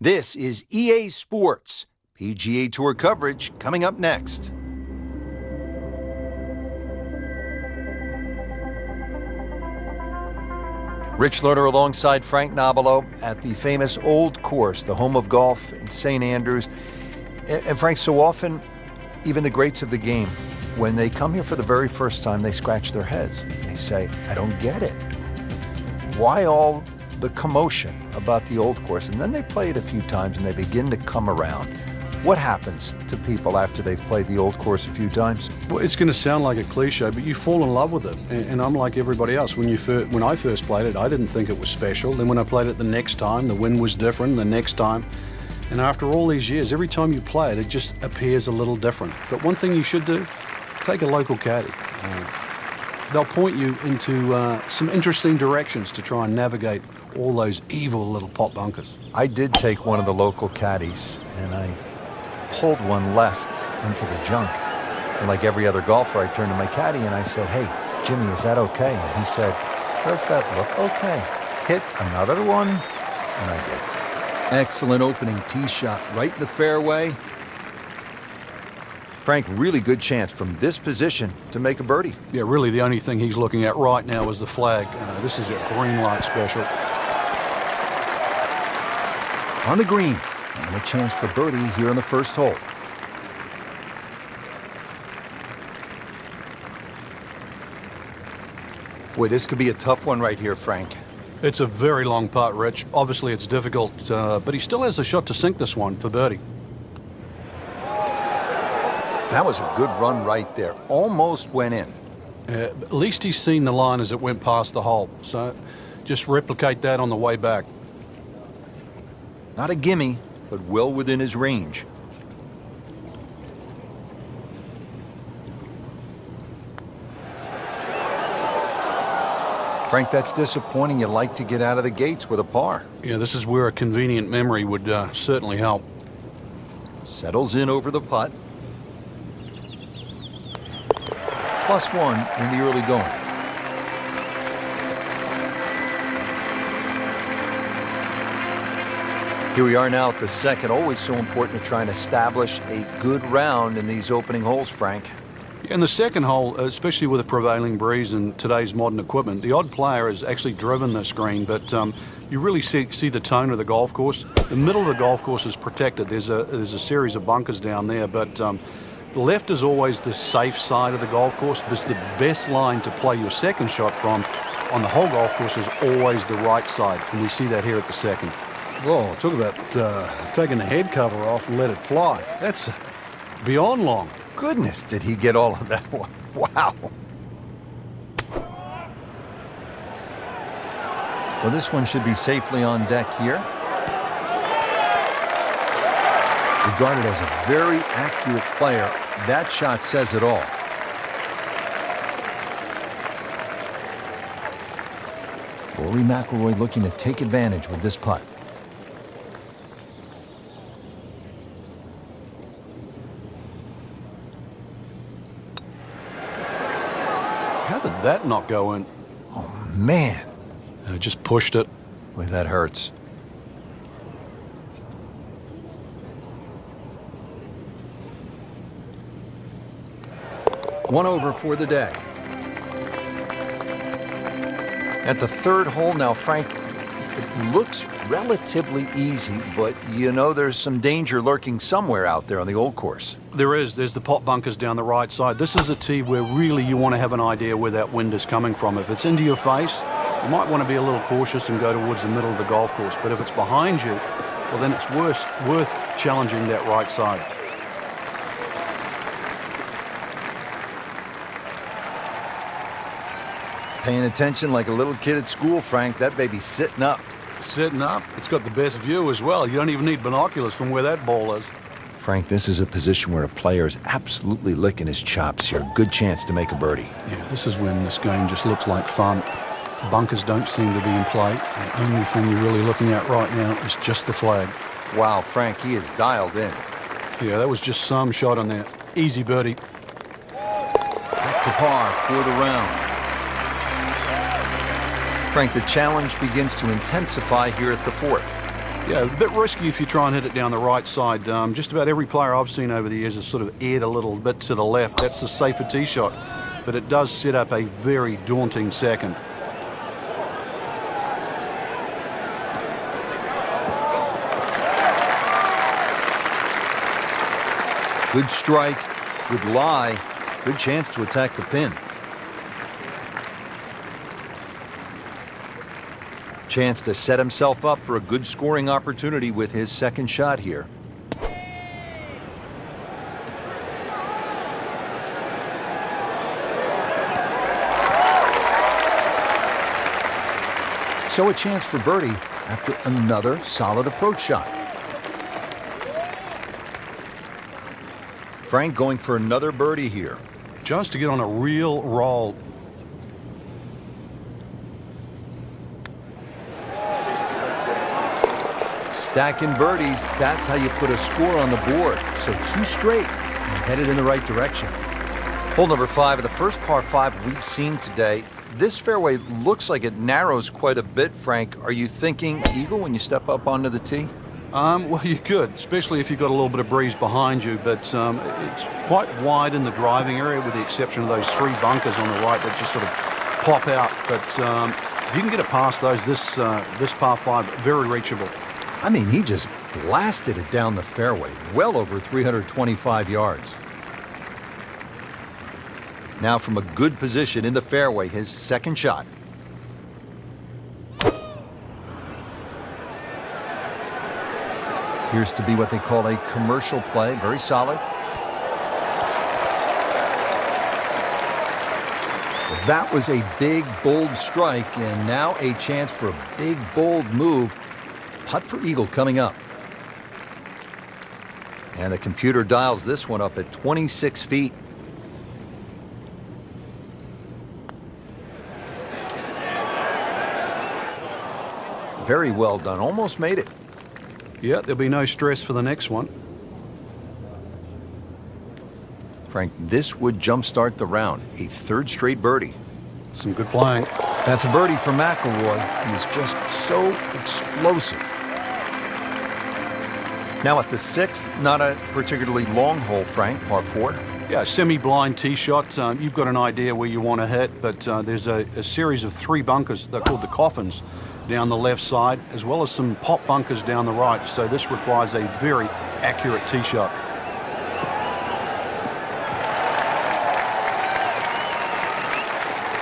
This is EA Sports. PGA Tour coverage coming up next. Rich Lerner alongside Frank Nobilo at the famous Old Course, the home of golf in St. Andrews. And Frank, so often, even the greats of the game, when they come here for the very first time, they scratch their heads. They say, I don't get it. Why all the commotion about the Old Course? And then they play it a few times and they begin to come around. What happens to people after they've played the Old Course a few times? Well, it's going to sound like a cliche, but you fall in love with it. And I'm like everybody else. When I first played it, I didn't think it was special. Then when I played it the next time, the wind was different the next time. And after all these years, every time you play it, it just appears a little different. But one thing you should do, take a local caddy. They'll point you into some interesting directions to try and navigate all those evil little pot bunkers. I did take one of the local caddies, and I pulled one left into the junk. And like every other golfer, I turned to my caddy and I said, hey, Jimmy, is that okay? And he said, does that look okay? Hit another one, and I did. Excellent opening tee shot right in the fairway. Frank, really good chance from this position to make a birdie. Yeah, really the only thing he's looking at right now is the flag. This is a green light special. On the green, and a chance for birdie here on the first hole. Boy, this could be a tough one right here, Frank. It's a very long putt, Rich. Obviously, it's difficult, but he still has a shot to sink this one for birdie. That was a good run right there. Almost went in. At least he's seen the line as it went past the hole. So just replicate that on the way back. Not a gimme, but well within his range. Frank, that's disappointing. You like to get out of the gates with a par. Yeah, this is where a convenient memory would certainly help. Settles in over the putt. +1 in the early going. Here we are now at the second. Always so important to try and establish a good round in these opening holes, Frank. In the second hole, especially with a prevailing breeze and today's modern equipment, the odd player has actually driven this green, but you really see the tone of the golf course. The middle of the golf course is protected. There's a series of bunkers down there, but the left is always the safe side of the golf course. It's the best line to play your second shot from on the whole golf course is always the right side, and we see that here at the second. Whoa, talk about taking the head cover off and let it fly. That's beyond long. Goodness, did he get all of that one? Wow. Well, this one should be safely on deck here. Regarded as a very accurate player, that shot says it all. Rory McIlroy looking to take advantage with this putt. How did that not go in? Oh, man. Just pushed it. Boy, that hurts. One over for the day. At the third hole now, Frank, it looks relatively easy, but you know there's some danger lurking somewhere out there on the Old Course. There is. There's the pot bunkers down the right side. This is a tee where really you want to have an idea where that wind is coming from. If it's into your face, you might want to be a little cautious and go towards the middle of the golf course. But if it's behind you, well, then it's worth challenging that right side. Paying attention like a little kid at school, Frank. That baby's sitting up. Sitting up. It's got the best view as well. You don't even need binoculars from where that ball is. Frank, this is a position where a player is absolutely licking his chops here. Good chance to make a birdie. Yeah, this is when this game just looks like fun. Bunkers don't seem to be in play. The only thing you're really looking at right now is just the flag. Wow, Frank, he is dialed in. Yeah, that was just some shot on there. Easy birdie. Back to par for the round. Frank, the challenge begins to intensify here at the fourth. Yeah, a bit risky if you try and hit it down the right side. Just about every player I've seen over the years has sort of aired a little bit to the left. That's the safer tee shot, but it does set up a very daunting second. Good strike, good lie, good chance to attack the pin. Chance to set himself up for a good scoring opportunity with his second shot here. So a chance for birdie after another solid approach shot. Frank going for another birdie here. Just to get on a real roll. Stacking birdies, that's how you put a score on the board. So 2 straight and headed in the right direction. Hole number 5 of the first par 5 we've seen today. This fairway looks like it narrows quite a bit, Frank. Are you thinking eagle when you step up onto the tee? Well, you could, especially if you've got a little bit of breeze behind you, but it's quite wide in the driving area with the exception of those 3 bunkers on the right that just sort of pop out. But if you can get it past those, this par 5, very reachable. I mean, he just blasted it down the fairway, well over 325 yards. Now from a good position in the fairway, his second shot. Appears to be what they call a commercial play. Very solid. Well, that was a big, bold strike, and now a chance for a big, bold move. Putt for eagle coming up. And the computer dials this one up at 26 feet. Very well done. Almost made it. Yeah, there'll be no stress for the next one. Frank, this would jumpstart the round. A 3rd straight birdie. Some good playing. That's a birdie for McIlroy. He's just so explosive. Now at the 6th, not a particularly long hole, Frank, par 4. Yeah, semi-blind tee shot. You've got an idea where you want to hit, but there's a series of 3 bunkers. They're called the coffins down the left side, as well as some pop bunkers down the right. So this requires a very accurate tee shot.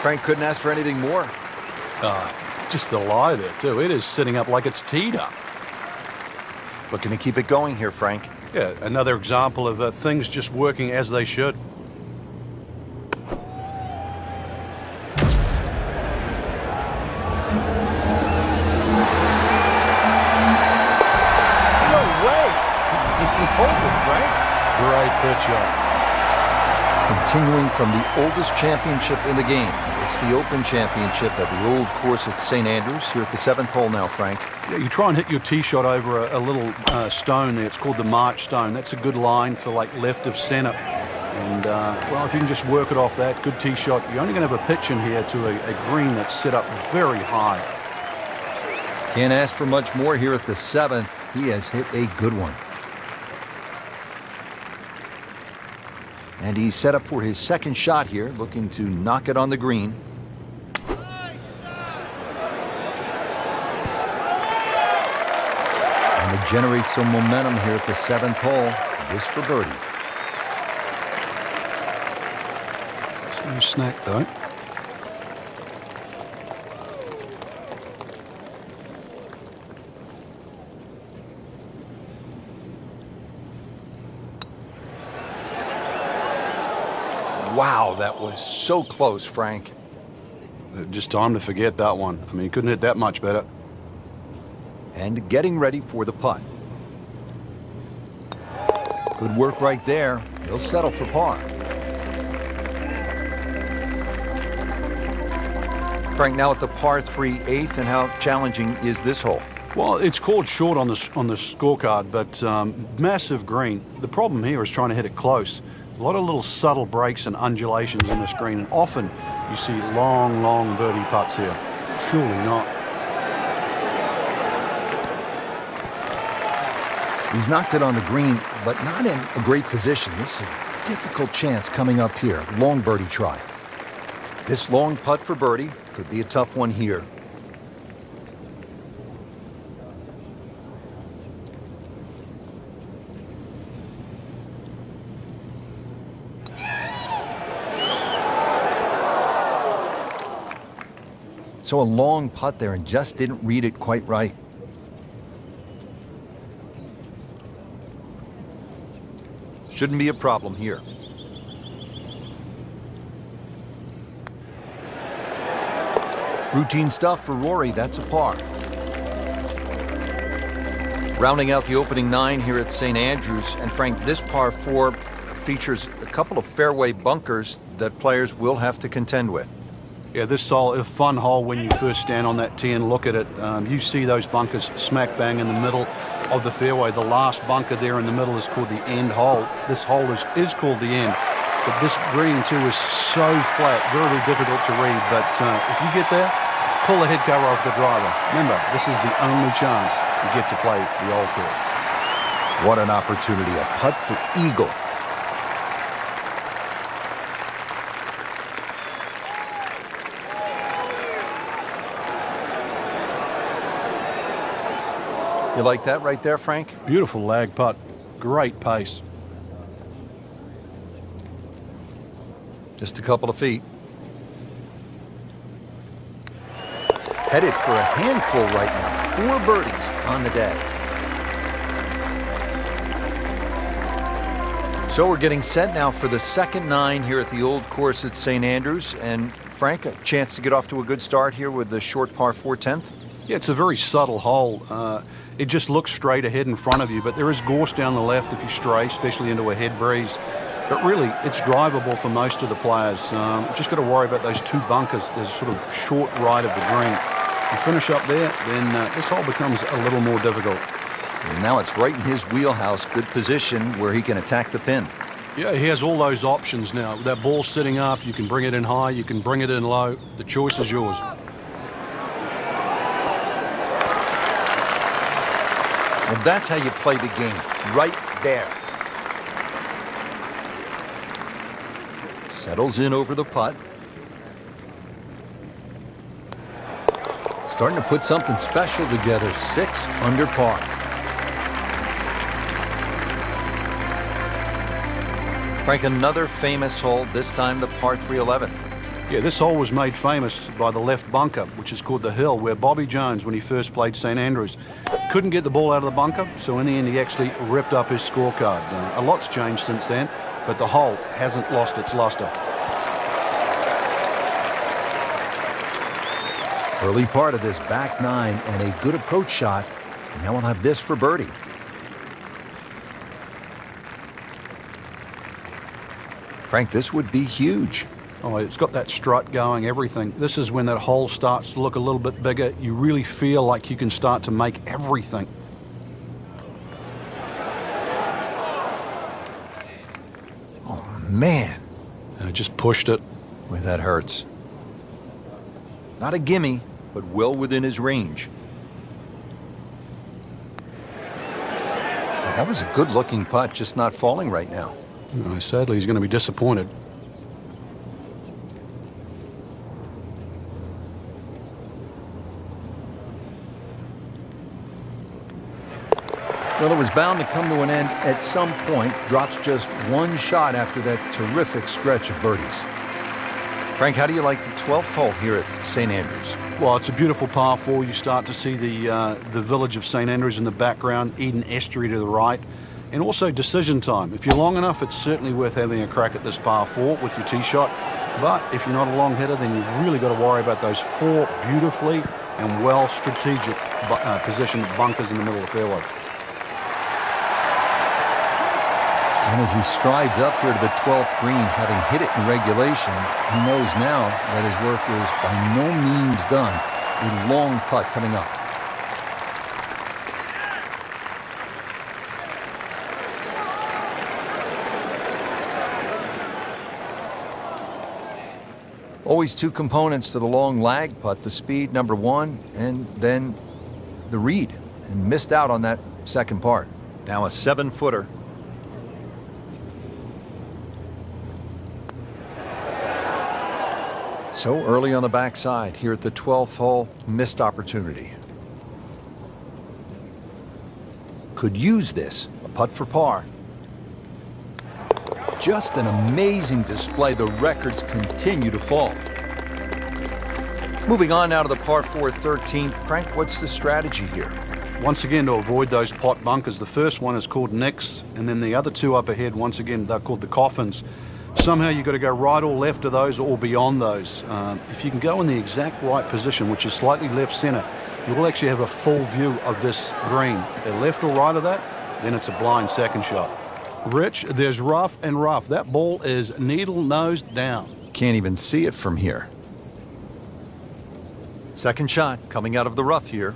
Frank couldn't ask for anything more. Just the lie there, too. It is sitting up like it's teed up. Looking to keep it going here, Frank. Yeah, another example of things just working as they should. Great pitch shot. Continuing from the oldest championship in the game. It's the Open Championship at the old course at St. Andrews. Here at the 7th hole now, Frank. Yeah, you try and hit your tee shot over a little stone there. It's called the March stone. That's a good line for like left of center. And, well, if you can just work it off that, good tee shot. You're only going to have a pitch in here to a green that's set up very high. Can't ask for much more here at the 7th. He has hit a good one. And he's set up for his second shot here, looking to knock it on the green. And to generate some momentum here at the 7th hole, this for birdie. It's no snack, though. Wow, that was so close, Frank. Just time to forget that one. I mean, he couldn't hit that much better. And getting ready for the putt. Good work right there. He'll settle for par. Frank, now at the par 3 8th, and how challenging is this hole? Well, it's called short on the scorecard, but massive green. The problem here is trying to hit it close. A lot of little subtle breaks and undulations in this green, and often you see long, long birdie putts here. Surely not. He's knocked it on the green, but not in a great position. This is a difficult chance coming up here. Long birdie try. This long putt for birdie could be a tough one here. So a long putt there and just didn't read it quite right. Shouldn't be a problem here. Routine stuff for Rory, that's a par. Rounding out the opening 9 here at St. Andrews, and Frank, this par 4 features a couple of fairway bunkers that players will have to contend with. Yeah, this is a fun hole when you first stand on that tee and look at it. You see those bunkers smack bang in the middle of the fairway. The last bunker there in the middle is called the end hole. This hole is called the end. But this green, too, is so flat, very, very difficult to read. But if you get there, pull the head cover off the driver. Remember, this is the only chance you get to play the old course. What an opportunity. A putt for eagle. You like that right there, Frank? Beautiful lag putt. Great pace. Just a couple of feet. Headed for a handful right now. 4 birdies on the day. So we're getting set now for the second 9 here at the old course at St. Andrews. And Frank, a chance to get off to a good start here with the short par 4 10th? Yeah, it's a very subtle hole. It just looks straight ahead in front of you, but there is gorse down the left if you stray, especially into a head breeze. But really, it's drivable for most of the players. Just got to worry about those 2 bunkers. There's a sort of short right of the green. You finish up there, then this hole becomes a little more difficult. And now it's right in his wheelhouse. Good position where he can attack the pin. Yeah, he has all those options now. That ball sitting up, you can bring it in high, you can bring it in low. The choice is yours. Well, that's how you play the game, right there. Settles in over the putt. Starting to put something special together. 6 under par. Frank, another famous hole, this time the par 311. Yeah, this hole was made famous by the left bunker, which is called the Hill, where Bobby Jones, when he first played St. Andrews, couldn't get the ball out of the bunker, so in the end he actually ripped up his scorecard. A lot's changed since then, but the hole hasn't lost its luster. Early part of this back 9 and a good approach shot. And now we'll have this for birdie. Frank, this would be huge. Oh, it's got that strut going, everything. This is when that hole starts to look a little bit bigger. You really feel like you can start to make everything. Oh, man. I just pushed it. Boy, that hurts. Not a gimme, but well within his range. That was a good-looking putt, just not falling right now. Sadly, he's going to be disappointed. Well, it was bound to come to an end at some point. Drops just 1 shot after that terrific stretch of birdies. Frank, how do you like the 12th hole here at St. Andrews? Well, it's a beautiful par 4. You start to see the village of St. Andrews in the background, Eden Estuary to the right, and also decision time. If you're long enough, it's certainly worth having a crack at this par 4 with your tee shot. But if you're not a long hitter, then you've really got to worry about those 4 beautifully and well strategic positioned bunkers in the middle of the fairway. And as he strides up here to the 12th green, having hit it in regulation, he knows now that his work is by no means done. A long putt coming up. Always 2 components to the long lag putt, the speed, number 1, and then the read. And missed out on that second part. Now a 7-footer. So early on the backside here at the 12th hole, missed opportunity. Could use this. A putt for par. Just an amazing display. The records continue to fall. Moving on now to the par 4 13th. Frank, what's the strategy here? Once again, to avoid those pot bunkers, the first one is called nicks, and then the other two up ahead, once again, they're called the coffins. Somehow you've got to go right or left of those or beyond those. If you can go in the exact right position, which is slightly left center, you will actually have a full view of this green. At left or right of that, then it's a blind second shot. Rich, there's rough and rough. That ball is needle nose down. Can't even see it from here. Second shot coming out of the rough here.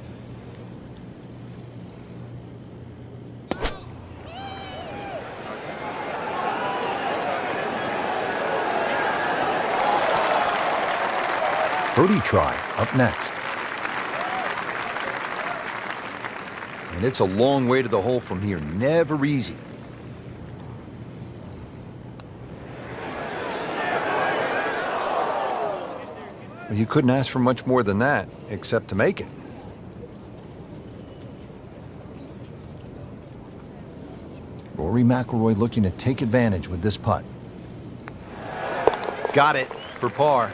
Birdie try up next. And it's a long way to the hole from here. Never easy. Well, you couldn't ask for much more than that, except to make it. Rory McIlroy looking to take advantage with this putt. Got it for par.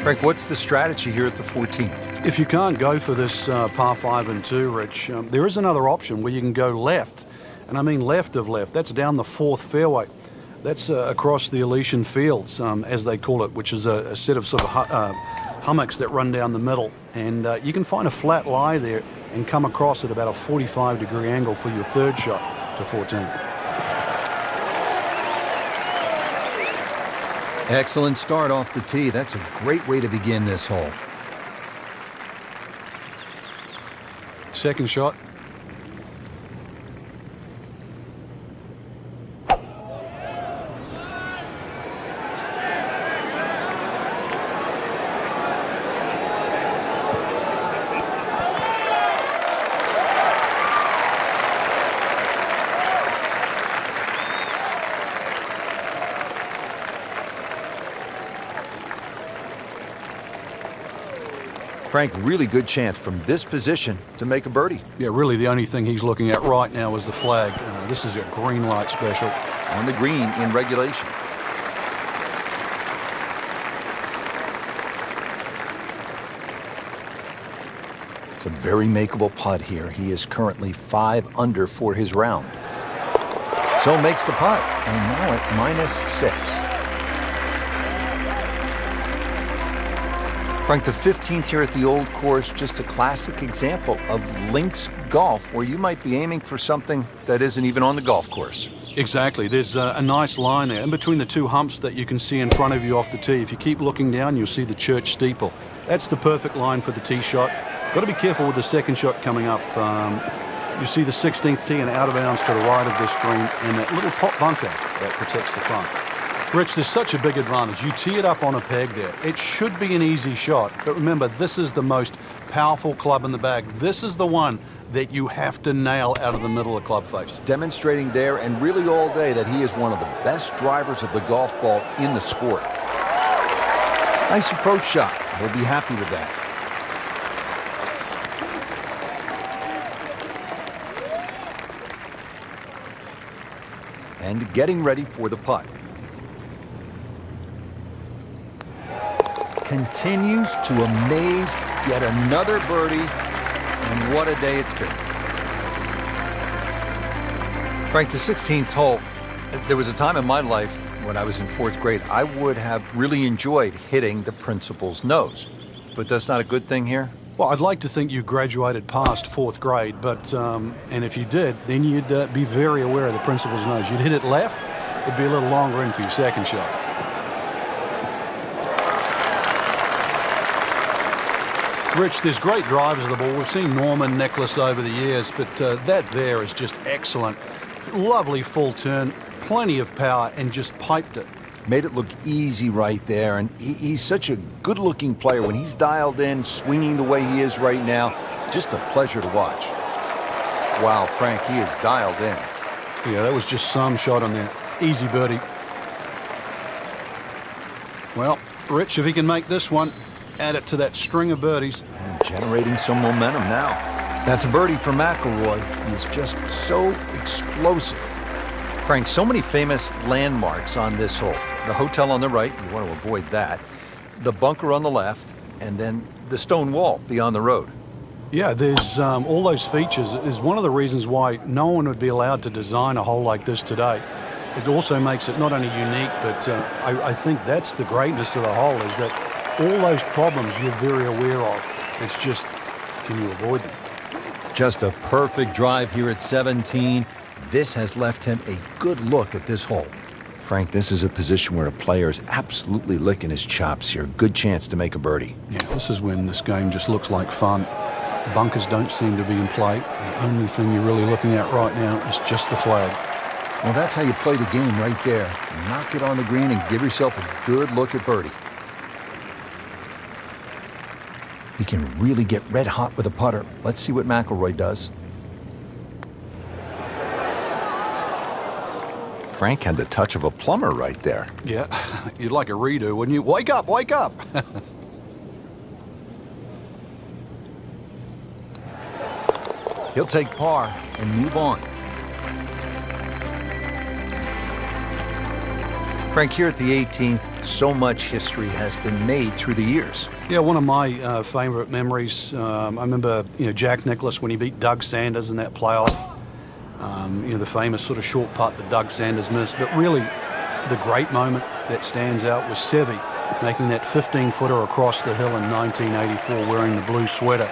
Frank, what's the strategy here at the 14th? If you can't go for this par 5 and 2, Rich, there is another option where you can go left. And I mean left of left. That's down the 4th fairway. That's across the Elysian Fields, as they call it, which is a set of sort of hummocks that run down the middle. And you can find a flat lie there and come across at about a 45-degree angle for your third shot to 14. Excellent start off the tee. That's a great way to begin this hole. Second shot. Frank, really good chance from this position to make a birdie. Yeah, really the only thing he's looking at right now is the flag. This is a green light special. On the green in regulation. It's a very makeable putt here. He is currently 5 under for his round. So makes the putt, and now at -6. Frank, the 15th here at the Old Course, just a classic example of links golf, where you might be aiming for something that isn't even on the golf course. Exactly. There's a nice line there in between the two humps that you can see in front of you off the tee. If you keep looking down, you'll see the church steeple. That's the perfect line for the tee shot. Got to be careful with the second shot coming up. You see the 16th tee and out of bounds to the right of this green, and that little pot bunker that protects the front. Rich, there's such a big advantage. You tee it up on a peg there. It should be an easy shot, but remember, this is the most powerful club in the bag. This is the one that you have to nail out of the middle of the club face. Demonstrating there and really all day that he is one of the best drivers of the golf ball in the sport. Nice approach shot. We'll be happy with that. And getting ready for the putt. Continues to amaze. Yet another birdie, and what a day it's been. Frank, the 16th hole, there was a time in my life when I was in 4th grade, I would have really enjoyed hitting the principal's nose. But that's not a good thing here? Well, I'd like to think you graduated past 4th grade, but and if you did, then you'd be very aware of the principal's nose. You'd hit it left, it'd be a little longer in for your second shot. Rich, there's great drivers of the ball. We've seen Norman, Nicholas over the years, but that there is just excellent. Lovely full turn, plenty of power, and just piped it. Made it look easy right there, and he's such a good-looking player. When he's dialed in, swinging the way he is right now, just a pleasure to watch. Wow, Frank, he is dialed in. Yeah, that was just some shot on that. Easy birdie. Well, Rich, if he can make this one, add it to that string of birdies. And generating some momentum now. That's a birdie for McIlroy. He's just so explosive. Frank, so many famous landmarks on this hole. The hotel on the right, you want to avoid that. The bunker on the left, and then the stone wall beyond the road. Yeah, there's all those features is one of the reasons why no one would be allowed to design a hole like this today. It also makes it not only unique, but I think that's the greatness of the hole, is that all those problems you're very aware of. It's just, can you avoid them? Just a perfect drive here at 17. This has left him a good look at this hole. Frank, this is a position where a player is absolutely licking his chops here. Good chance to make a birdie. Yeah, this is when this game just looks like fun. Bunkers don't seem to be in play. The only thing you're really looking at right now is just the flag. Well, that's how you play the game right there. Knock it on the green and give yourself a good look at birdie. He can really get red hot with a putter. Let's see what McIlroy does. Frank had the touch of a plumber right there. Yeah, you'd like a redo, wouldn't you? Wake up, wake up! He'll take par and move on. Frank, here at the 18th, so much history has been made through the years. Yeah, one of my favorite memories, I remember Jack Nicklaus when he beat Doug Sanders in that playoff. The famous sort of short putt that Doug Sanders missed. But really, the great moment that stands out was Seve making that 15-footer across the hill in 1984 wearing the blue sweater.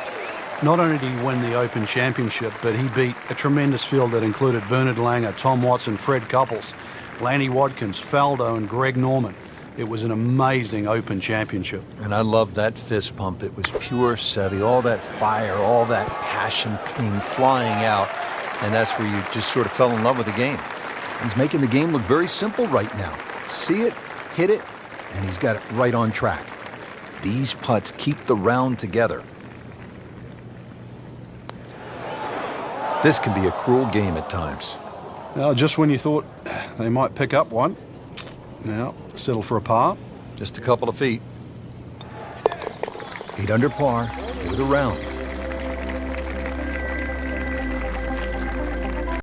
Not only did he win the Open Championship, but he beat a tremendous field that included Bernard Langer, Tom Watson, Fred Couples, Lanny Wadkins, Faldo, and Greg Norman. It was an amazing Open Championship. And I love that fist pump. It was pure Seve, all that fire, all that passion came flying out. And that's where you just sort of fell in love with the game. He's making the game look very simple right now. See it, hit it, and he's got it right on track. These putts keep the round together. This can be a cruel game at times. Now, just when you thought they might pick up one, now settle for a par. Just a couple of feet. 8 under par for the round.